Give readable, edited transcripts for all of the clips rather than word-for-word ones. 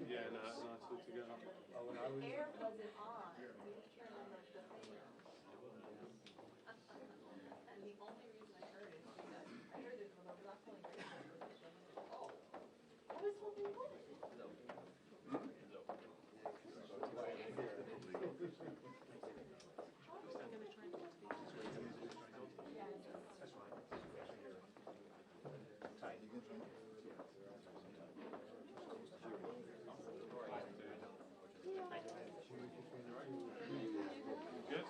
Yeah, no, it's nice all together. The air wasn't on, so you turned on the thing. And the only reason I heard it is because I heard this one, but not pulling oh, I was hoping what? That's fine. Tight. Good?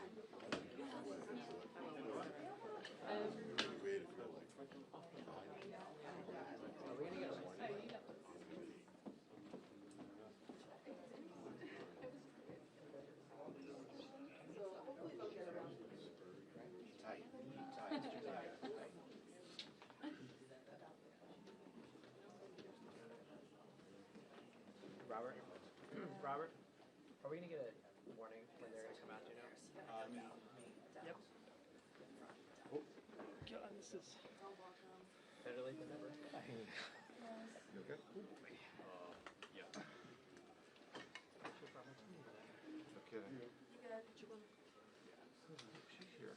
Are we gonna get a warning? Tight. Robert? Robert? Are we gonna get a warning when they're gonna come out, do you know? Yep. Oh, God, this is better late than never. You okay? Yeah. Okay. She's here.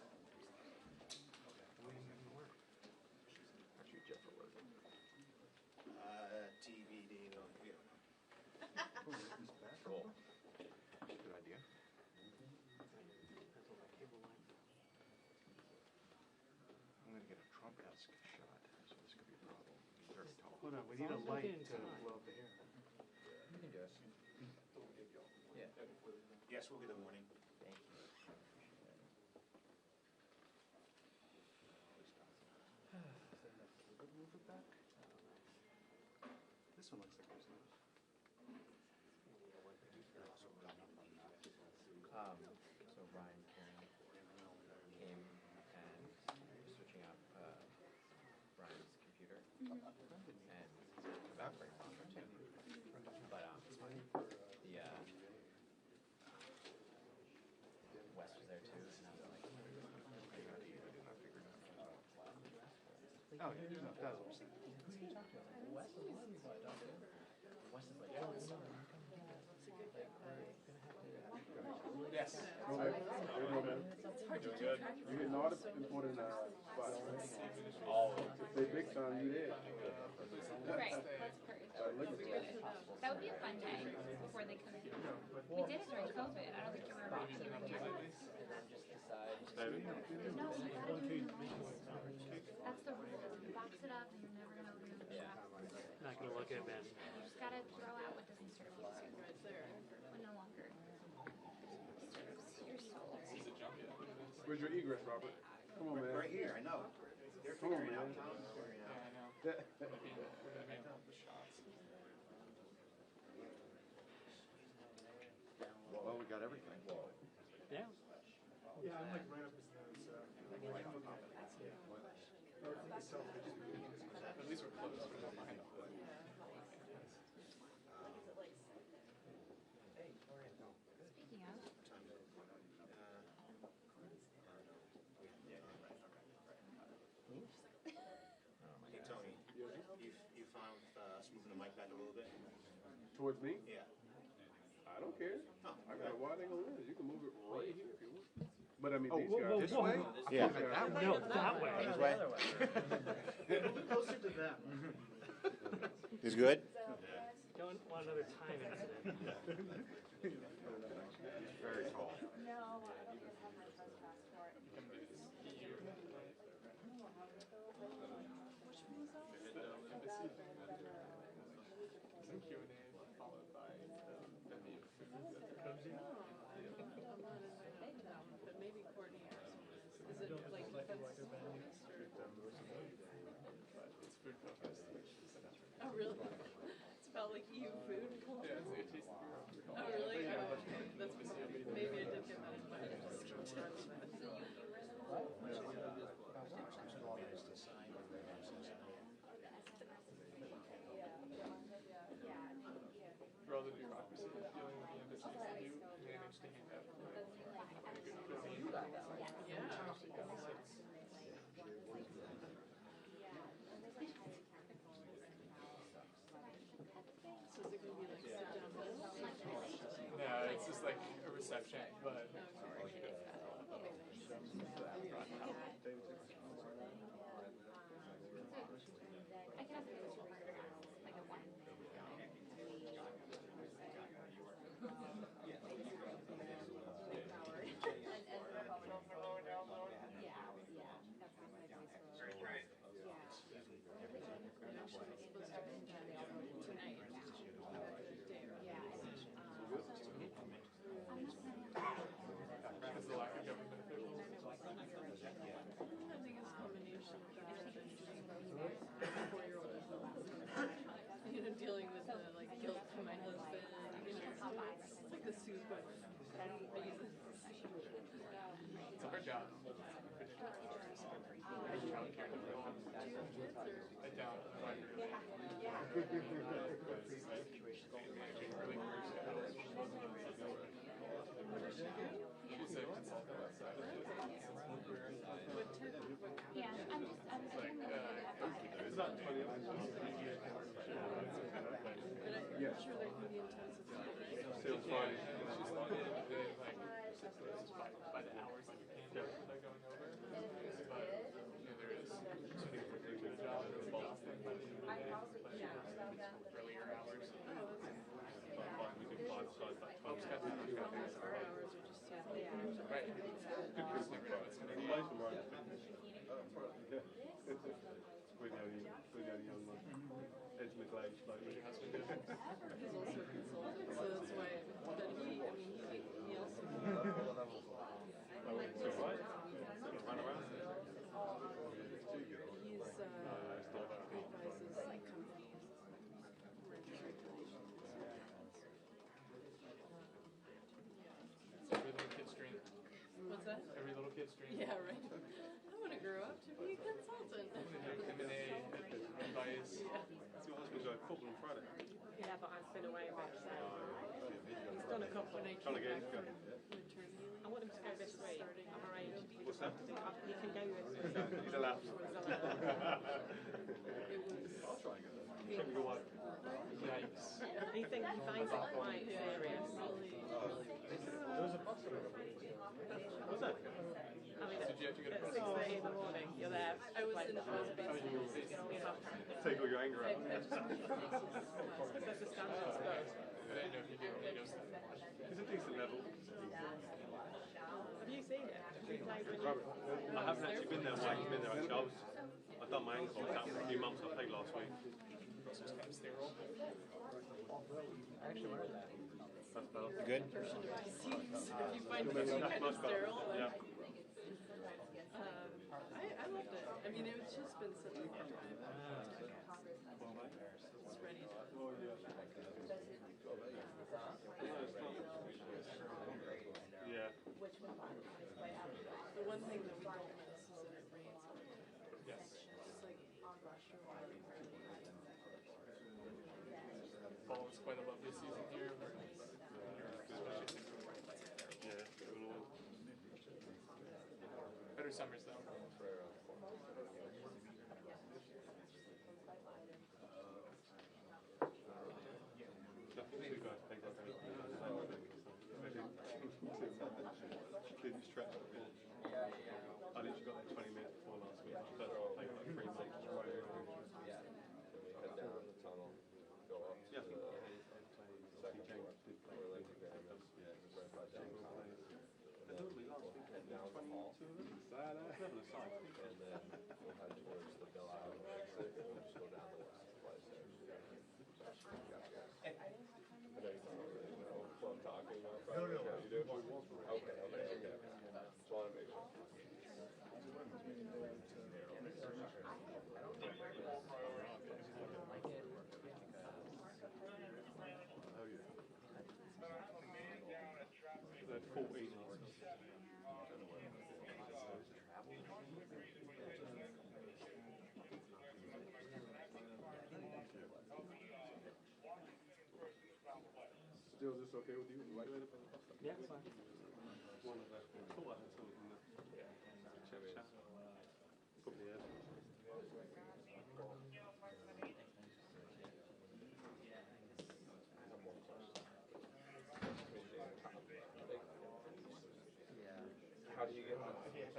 What is that gonna work? Actually, Jeff will work. TBD, no, yeah. Cool. Good idea. I'm gonna get a Trump-esque shot, so this could be a problem. He's very tall. Hold on, we need a light to blow up the air. You can do it. Yeah. Yes, we'll get a warning. Thank you. Move it back. This one looks like there's no. So Brian Karen came and was switching out Brian's computer, and about for too. But the West was there too, and I was like, Oh, yeah, no, it does. who do you talk to? I was like, West is a lot of people I talk to. And West is like, oh, no, you're coming here. Like, we're gonna have to. Yes. It's hard to keep track of. You get all the important spots. All of them. Say big time, you there. Right, that's perfect. That would be a fun day before they come in. We did it during COVID. I don't think you were here. And then just decide. No, you gotta do it in the box. That's the rule. You box it up and you never know who's going to Yeah. Not gonna look at man. You just gotta throw out what doesn't serve you. What no longer serves your soul. Where's your egress, Robert? Come on, man. Right here, I know. They're Come on, figuring out man. town. Figuring out. Well, we got everything. Yeah. Yeah, I'm like right up his nose. At least we're close. We're not behind. Speaking of, Hey, Tony, you found us moving the mic back a little bit? Towards me? Yeah. I don't care. Oh, I got a wide angle lens. You can move it right here if you want. But I mean, Oh, these whoa, guys. whoa, This whoa. way? Yeah. That way? No, that way. This The way? other way. Closer to them. He's good? Don't want another time incident. He's very tall. No, I don't yet have my first passport. Which one was that? Some Q&A followed by the menu food that comes in. But maybe Courtney is it like defense or? It's food focused. Oh, really? It's about like EU food? Yeah, it's like a taste of your own. Oh, really? Oh, that's maybe I did get that in mind. For all the bureaucracy dealing with the embassies to do, managed to hand out like, good food. deception, but I can ask you to like a one. because the lack of government officials. I think it's a combination of that and just 4-year-old as well. You know, dealing with the like guilt from my husband. You know, it's like the soup of reasons. It's a hard job. Childcare. I don't. She's a consultant outside. Yeah, I'm It's not 20. But I'm sure there can be intensity. Still fine. She's logged in like by the hours that you can they're going over. But you know, there is a job that's exhausting by the end of the day, but earlier hours. We do 5 sides, like 12 Got that. Our hours are just too late. Right. Good news, never know what's going to be. We're the only young one. Ed's middle-aged, like What's your husband do? He's also a consultant, so that's why. But he also. run around. He's advises like companies, mergers, regulations. It's every little kid's dream. What's that? Every little kid's dream. Yeah, right. I want to grow up to be a consultant. M&A, advice. Your husband go football on Friday. Yeah, but I've been away with he's done a couple. Trying to get him to go. I want him to go this week. I'm arranged. What's that? You can go this week. He's allowed. I'll try and get there. Check with your wife. Yikes. He thinks he finds it quite serious. What's that? I mean, Did you have to go to at prison? 6:30 in the morning, you're there. I was in the house Oh, you were busy. Take all your anger out. Because the standards go. I didn't know if you do videos. It's a decent level. Have you seen it? Have you played when you... I haven't actually been there. I've been there actually. I've done my ankle out for a few months. I played last week. Sterile. I actually wondered that. That's better. Good? If you find it kind of sterile, then, Yeah. I loved it. I mean, it's just been such a long time. It's ready to. Yeah. The one thing that we don't miss is that it rains. Yes. It's like Russia. Fall is quite a lovely season here. Yeah. Better summers though. Two guys played last week. Didn't stretch a bit. I literally got there 20 minutes before last week. But I played like 3 weeks. Yeah. They're 14. Still just okay with you? Right way to put the bus up? Yeah, it's fine. One of the thought I had something in there. Chat. Probably had.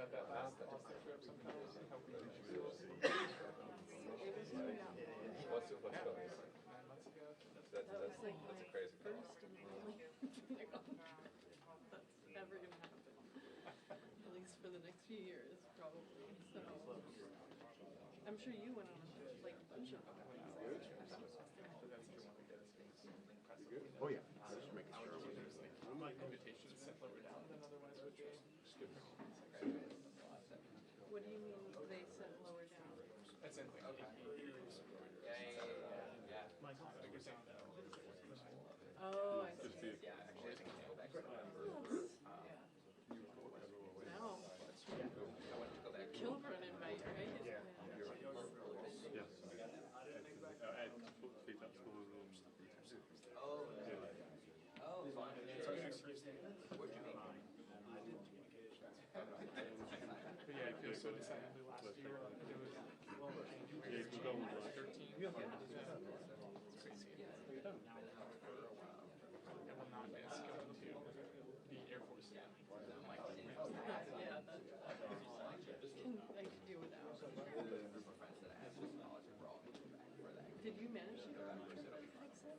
have that last trip sometime. See how we What's going on? What's going on? 9 months ago. That was like my crazy. first and only thing on the trip. That's never gonna happen. At least for the next few years, probably. So I'm sure you went on like a bunch of them. Oh, yeah. Just making sure. Like invitations sent lower down than otherwise would be. What do you mean they sent lower down? That's in like Oh, I see. Now, children invite, right? Yes. Ed feeds up school and But yeah, it feels so decidedly last year. It was yeah, you go on like 13. Yeah. It's crazy. I will not miss going to the Air Force again. Yeah, I could do without. Did you manage to go to Texas?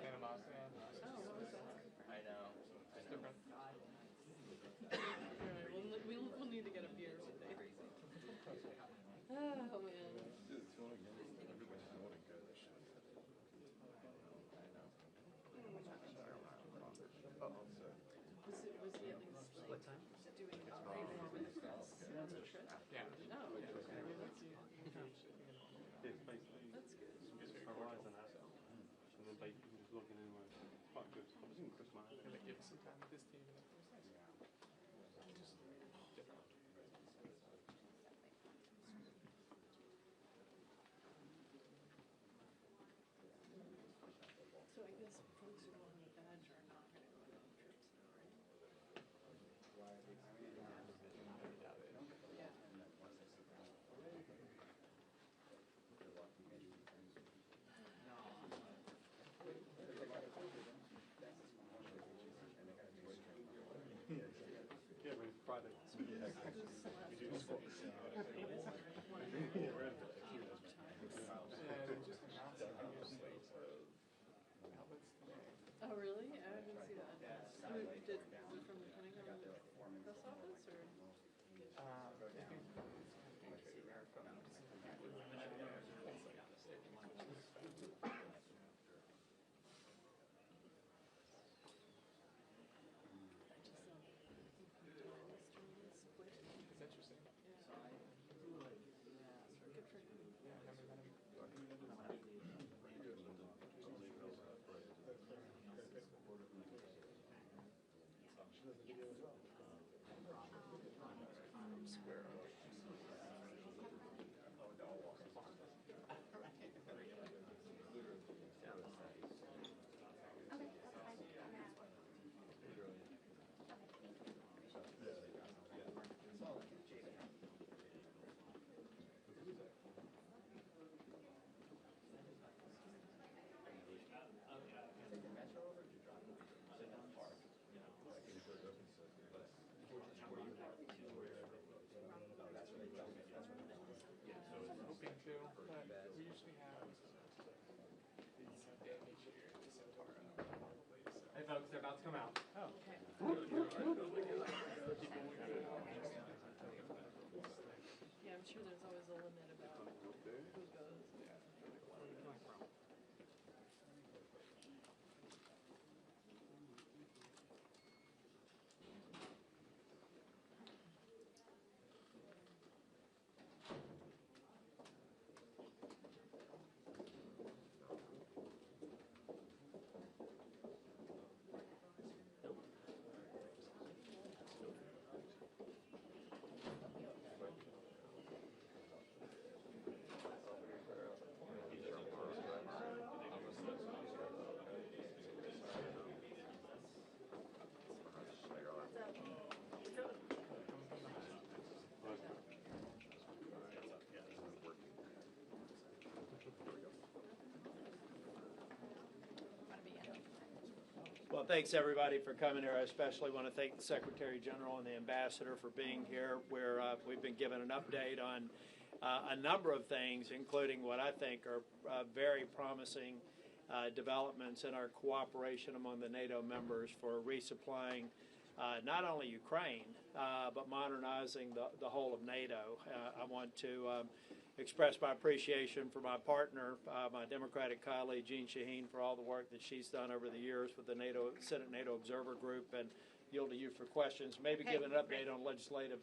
Panama, yeah. Oh, what was that? I know. It's different. Alright, we'll need to get a beer someday. Oh man. Was he at least like What time? doing way more with the press on the trip? Yeah. No. it's basically That's good. Horizon app. And then basically you can just log in anywhere. It's quite good. I was in Christmas. And they give us some time with this team. And it was nice. Just different. So I guess folks who don't have a badge are not going to go on any trips now, right? Yeah. Yeah, when it's Friday. Yeah, they just announced it. Outlets today. Oh, really? I didn't see that. Who did, was it from the Pentagon press office or? I think it's kind of being traded America. It's interesting. Good for him. Yeah, I never met him. Hoping to, but we usually have these day each year at the Centaur. Hey folks, they're about to come out. Oh. Yeah, I'm sure there's always a limit about who goes. Well, thanks everybody for coming here. I especially want to thank the Secretary General and the Ambassador for being here, where we've been given an update on a number of things, including what I think are very promising developments in our cooperation among the NATO members for resupplying not only Ukraine, but modernizing the whole of NATO. I want to express my appreciation for my partner, my Democratic colleague, Jeanne Shaheen, for all the work that she's done over the years with the Senate NATO Observer Group, and yield to you for questions. Maybe give an update on legislative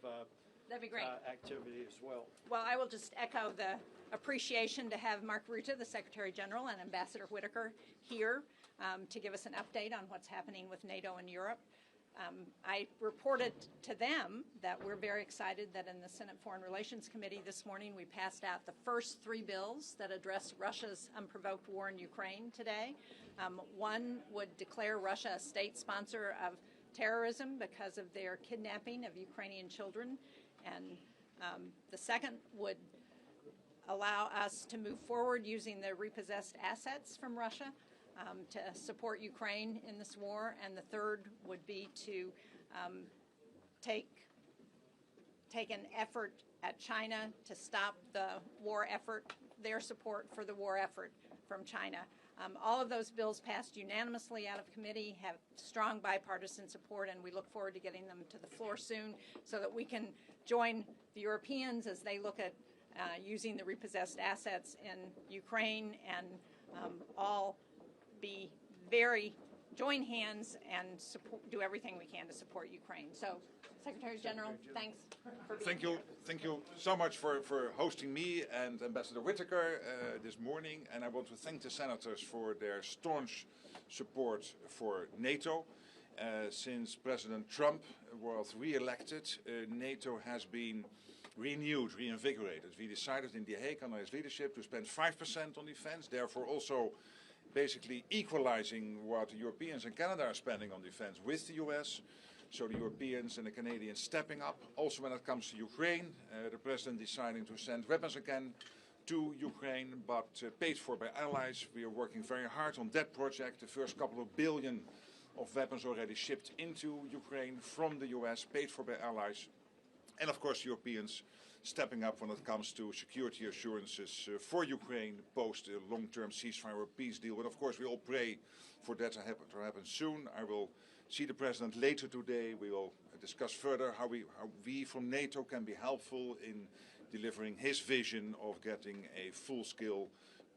That'd be great. Activity as well. Well, I will just echo the appreciation to have Mark Rutte, the Secretary General, and Ambassador Whitaker here to give us an update on what's happening with NATO in Europe. I reported to them that we're very excited that in the Senate Foreign Relations Committee this morning we passed out the first 3 bills that address Russia's unprovoked war in Ukraine today. One would declare Russia a state sponsor of terrorism because of their kidnapping of Ukrainian children. And the second would allow us to move forward using the repossessed assets from Russia to support Ukraine in this war. And the third would be to take an effort at China to stop the war effort, their support for the war effort from China. All of those bills passed unanimously out of committee, have strong bipartisan support, and we look forward to getting them to the floor soon so that we can join the Europeans as they look at using the repossessed assets in Ukraine and all join hands and do everything we can to support Ukraine. So, Secretary General, thanks for being here. Thank you so much for hosting me and Ambassador Whitaker this morning. And I want to thank the senators for their staunch support for NATO. Since President Trump was re-elected, NATO has been renewed, reinvigorated. We decided in The Hague under his leadership to spend 5% on defense, therefore also basically equalizing what the Europeans and Canada are spending on defense with the US. So the Europeans and the Canadians stepping up. Also when it comes to Ukraine, the President deciding to send weapons again to Ukraine, but paid for by allies. We are working very hard on that project. The first couple of billion of weapons already shipped into Ukraine from the US, paid for by allies. And of course Europeans stepping up when it comes to security assurances for Ukraine post a long-term ceasefire or peace deal. And of course we all pray for that to happen soon. I will see the President later today. We will discuss further how we from NATO can be helpful in delivering his vision of getting a full-scale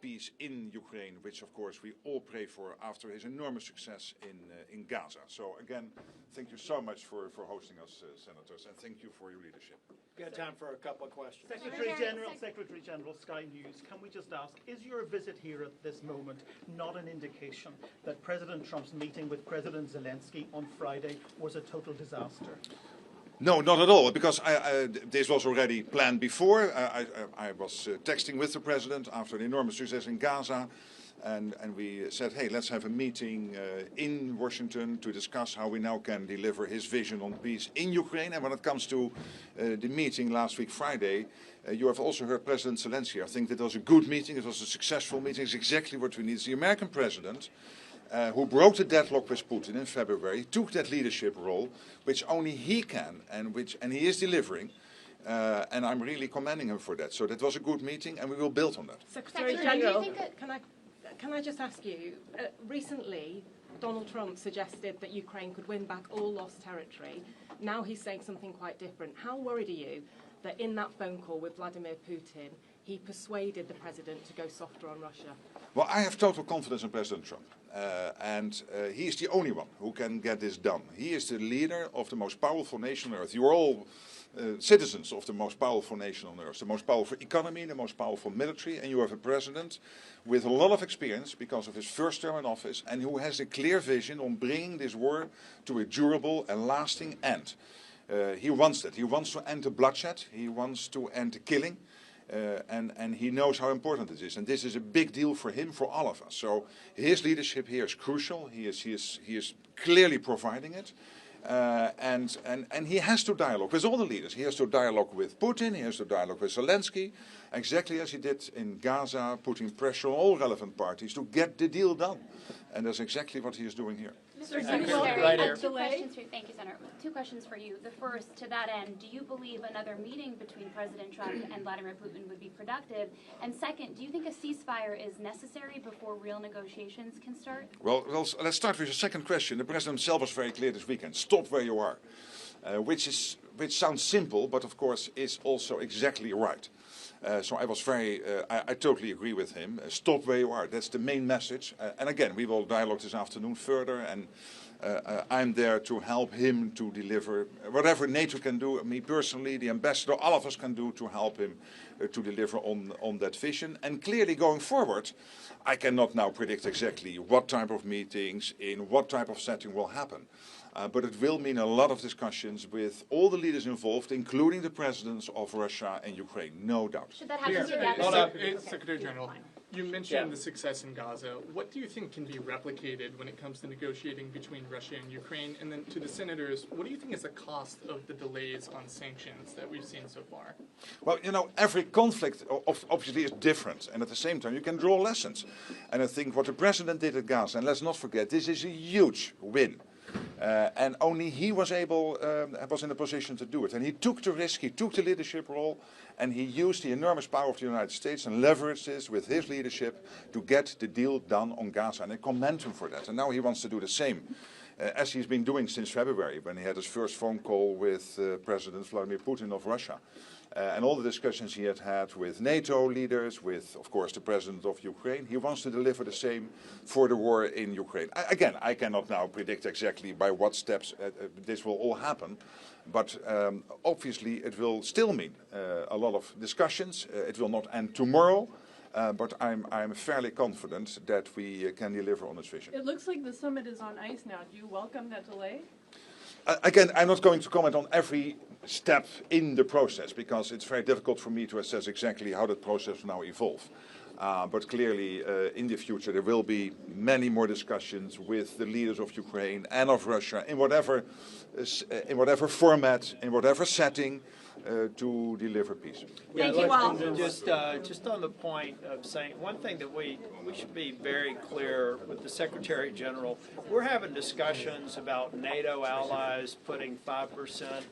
peace in Ukraine, which of course we all pray for after his enormous success in Gaza. So again, thank you so much for hosting us, Senators, and thank you for your leadership. We got time for a couple of questions. Secretary General, Sky News, can we just ask, is your visit here at this moment not an indication that President Trump's meeting with President Zelensky on Friday was a total disaster? No, not at all, because this was already planned before. I was texting with the President after an enormous success in Gaza, and we said, hey, let's have a meeting in Washington to discuss how we now can deliver his vision on peace in Ukraine. And when it comes to the meeting last week, Friday, you have also heard President Zelensky. I think that was a good meeting. It was a successful meeting. It's exactly what we need. It's the American President who broke the deadlock with Putin in February, took that leadership role, which only he can, and he is delivering, and I'm really commending him for that. So that was a good meeting, and we will build on that. Secretary General, can I just ask you, recently Donald Trump suggested that Ukraine could win back all lost territory. Now he's saying something quite different. How worried are you that in that phone call with Vladimir Putin, he persuaded the president to go softer on Russia? Well, I have total confidence in President Trump. And he is the only one who can get this done. He is the leader of the most powerful nation on earth. You are all citizens of the most powerful nation on earth, the most powerful economy, the most powerful military, and you have a president with a lot of experience because of his first term in office, and who has a clear vision on bringing this war to a durable and lasting end. He wants that. He wants to end the bloodshed. He wants to end the killing. And he knows how important it is, and this is a big deal for him, for all of us. So his leadership here is crucial. He is clearly providing it, and he has to dialogue with all the leaders. He has to dialogue with Putin. He has to dialogue with Zelensky, exactly as he did in Gaza, putting pressure on all relevant parties to get the deal done. And that's exactly what he is doing here. Mr. Secretary, Secretary, right I here. have two questions for you. Thank you, Senator. Two questions for you. The first, to that end, do you believe another meeting between President Trump and Vladimir Putin would be productive? And second, do you think a ceasefire is necessary before real negotiations can start? Well, let's start with the second question. The president himself was very clear this weekend. Stop where you are, which sounds simple, but of course is also exactly right. So I was I totally agree with him. Stop where you are. That's the main message. And again, we will dialogue this afternoon further, and I'm there to help him to deliver whatever NATO can do, me personally, the ambassador, all of us can do to help him to deliver on that vision. And clearly going forward, I cannot now predict exactly what type of meetings, in what type of setting will happen. But it will mean a lot of discussions with all the leaders involved, including the presidents of Russia and Ukraine, no doubt. Should that happen Yeah. together? Secretary General, you mentioned the success in Gaza. What do you think can be replicated when it comes to negotiating between Russia and Ukraine? And then to the senators, what do you think is the cost of the delays on sanctions that we've seen so far? Well, you know, every conflict obviously is different, and at the same time you can draw lessons. And I think what the president did at Gaza, and let's not forget, this is a huge win. And only he was in a position to do it. And he took the risk, he took the leadership role, and he used the enormous power of the United States and leveraged this with his leadership to get the deal done on Gaza. And I commend him for that. And now he wants to do the same, as he's been doing since February, when he had his first phone call with President Vladimir Putin of Russia. And all the discussions he had with NATO leaders, with, of course, the president of Ukraine. He wants to deliver the same for the war in Ukraine. Again, I cannot now predict exactly by what steps this will all happen. But obviously it will still mean a lot of discussions. It will not end tomorrow. But I'm fairly confident that we can deliver on this vision. It looks like the summit is on ice now. Do you welcome that delay? Again, I'm not going to comment on every step in the process, because it's very difficult for me to assess exactly how that process will now evolve. But clearly, in the future, there will be many more discussions with the leaders of Ukraine and of Russia in whatever format, in whatever setting, to deliver peace. Thank you all. Just on the point of saying, one thing that we should be very clear with the Secretary General, we're having discussions about NATO allies putting 5%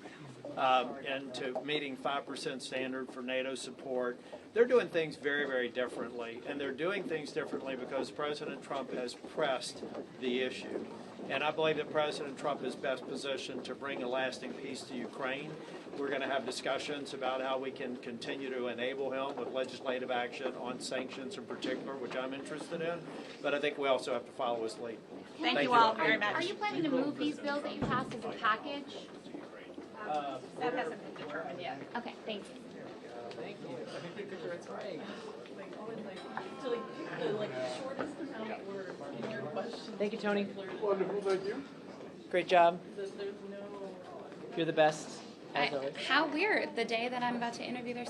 into meeting 5% standard for NATO support. They're doing things very, very differently, and they're doing things differently because President Trump has pressed the issue. And I believe that President Trump is best positioned to bring a lasting peace to Ukraine. We're going to have discussions about how we can continue to enable him with legislative action on sanctions in particular, which I'm interested in. But I think we also have to follow his lead. Thank you all very much. Are you planning to move these bills that you passed as a package? That hasn't been determined yet. Okay, thanks. Thank you. I think that's right. Like always, like to like the shortest amount of words in your question. Thank you, Tony. Wonderful, thank you. Great job. There's no. You're the best, as always. How weird, the day that I'm about to interview their